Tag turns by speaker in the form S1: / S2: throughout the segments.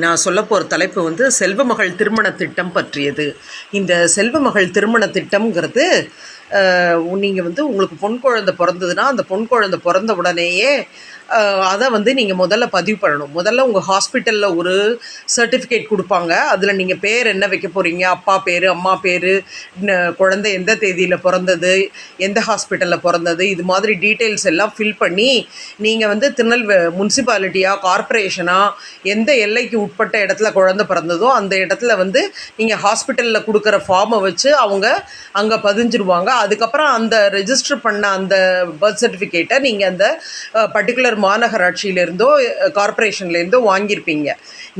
S1: நான் சொல்ல போகிற தலைப்பு வந்து செல்வமகள் திருமண திட்டம் பற்றியது. இந்த செல்வமகள் திருமண திட்டம்ங்கிறது நீங்கள் வந்து உங்களுக்கு பொன் குழந்தை பிறந்ததுன்னா, அந்த பொன் குழந்தை பிறந்த உடனேயே அதை வந்து நீங்கள் முதல்ல பதிவு பண்ணணும். முதல்ல உங்கள் ஹாஸ்பிட்டலில் ஒரு சர்டிஃபிகேட் கொடுப்பாங்க. அதில் நீங்கள் பேர் என்ன வைக்க போகிறீங்க, அப்பா பேர், அம்மா பேர், குழந்தை எந்த தேதியில் பிறந்தது, எந்த ஹாஸ்பிட்டலில் பிறந்தது, இது மாதிரி டீட்டெயில்ஸ் எல்லாம் ஃபில் பண்ணி நீங்கள் வந்து முனிசிபாலிட்டியாக கார்ப்பரேஷனாக எந்த எல்லைக்கு உட்பட்ட இடத்துல குழந்தை பிறந்ததோ அந்த இடத்துல வந்து நீங்கள் ஹாஸ்பிட்டலில் கொடுக்குற ஃபார்மை வச்சு அவங்க அங்கே பதிஞ்சிருவாங்க. அதுக்கப்புறம் அந்த ரெஜிஸ்டர் பண்ண அந்த பர்த் சர்டிஃபிகேட்டை நீங்கள் அந்த பர்டிகுலர் மாநகராட்சியிலேருந்தோ கார்ப்பரேஷன்லேருந்தோ வாங்கியிருப்பீங்க.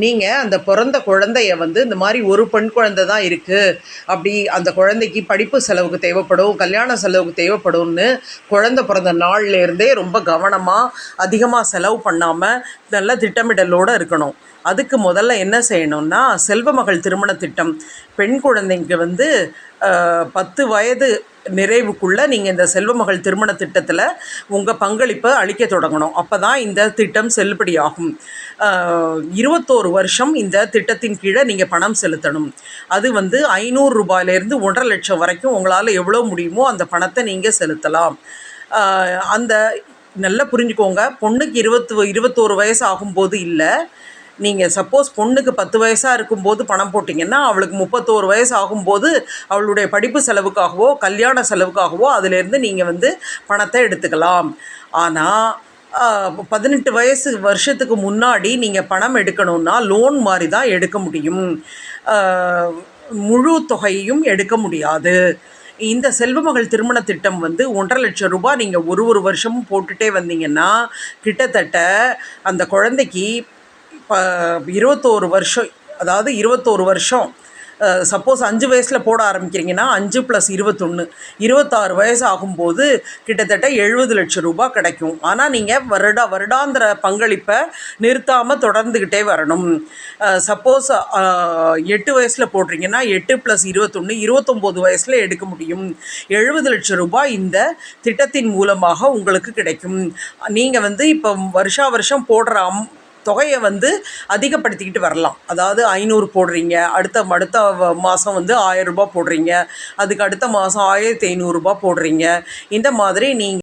S1: நீங்கள் அந்த பிறந்த குழந்தைய வந்து இந்த மாதிரி ஒரு பெண் குழந்தை தான் இருக்குது, அப்படி அந்த குழந்தைக்கு படிப்பு செலவுக்கு தேவைப்படும், கல்யாண செலவுக்கு தேவைப்படும்னு குழந்தை பிறந்த நாள்லேருந்தே ரொம்ப கவனமாக அதிகமாக செலவு பண்ணாமல் நல்ல திட்டமிடலோடு இருக்கணும். அதுக்கு முதல்ல என்ன செய்யணும்னா, செல்வமகள் திருமண திட்டம், பெண் குழந்தைங்க வந்து 10 வயது நிறைவுக்குள்ளே நீங்கள் இந்த செல்வமகள் திருமண திட்டத்தில் உங்கள் பங்களிப்பை அளிக்க தொடங்கணும். அப்போ தான் இந்த திட்டம் செல்லுபடியாகும். 21 வருஷம் இந்த திட்டத்தின் கீழே நீங்கள் பணம் செலுத்தணும். அது வந்து 500 ரூபாயிலேருந்து 1,50,000 லட்சம் வரைக்கும் உங்களால் எவ்வளோ முடியுமோ அந்த பணத்தை நீங்கள் செலுத்தலாம். அந்த நல்லா புரிஞ்சுக்கோங்க, பொண்ணுக்கு 21 வயசு ஆகும்போது இல்லை, நீங்கள் சப்போஸ் பொண்ணுக்கு 10 வயசாக இருக்கும்போது பணம் போட்டிங்கன்னா அவளுக்கு 31 வயசு ஆகும்போது அவளுடைய படிப்பு செலவுக்காகவோ கல்யாண செலவுக்காகவோ அதிலேருந்து நீங்கள் வந்து பணத்தை எடுத்துக்கலாம். ஆனால் 18 வருஷத்துக்கு முன்னாடி நீங்கள் பணம் எடுக்கணுன்னா லோன் மாதிரி தான் எடுக்க முடியும், முழு தொகையையும் எடுக்க முடியாது. இந்த செல்வமகள் திருமண திட்டம் வந்து 1,50,000 லட்சம் ரூபாய் நீங்கள் ஒரு வருஷமும் போட்டுகிட்டே வந்தீங்கன்னா கிட்டத்தட்ட அந்த குழந்தைக்கு 21 வருஷம், அதாவது 21 வருஷம், சப்போஸ் 5 வயசில் போட ஆரம்பிக்கிறீங்கன்னா 5 + 21 26 வயசு ஆகும்போது கிட்டத்தட்ட 70 லட்சம் ரூபாய் கிடைக்கும். ஆனால் நீங்கள் வருடாந்திர பங்களிப்பை நிறுத்தாமல் தொடர்ந்துக்கிட்டே வரணும். சப்போஸ் 8 வயசில் போடுறீங்கன்னா 8 + 21 29 வயசில் எடுக்க முடியும். 70 லட்சம் ரூபாய் இந்த திட்டத்தின் மூலமாக உங்களுக்கு கிடைக்கும். நீங்கள் வந்து இப்போ வருஷம் போடுற தொகையை வந்து அதிகப்படுத்திக்கிட்டு வரலாம். அதாவது 500 போடுறீங்க, அடுத்த மாதம் வந்து 1000 ரூபாய் போடுறீங்க, அதுக்கு அடுத்த மாதம் 1500 ரூபாய் போடுறீங்க. இந்த மாதிரி நீங்கள்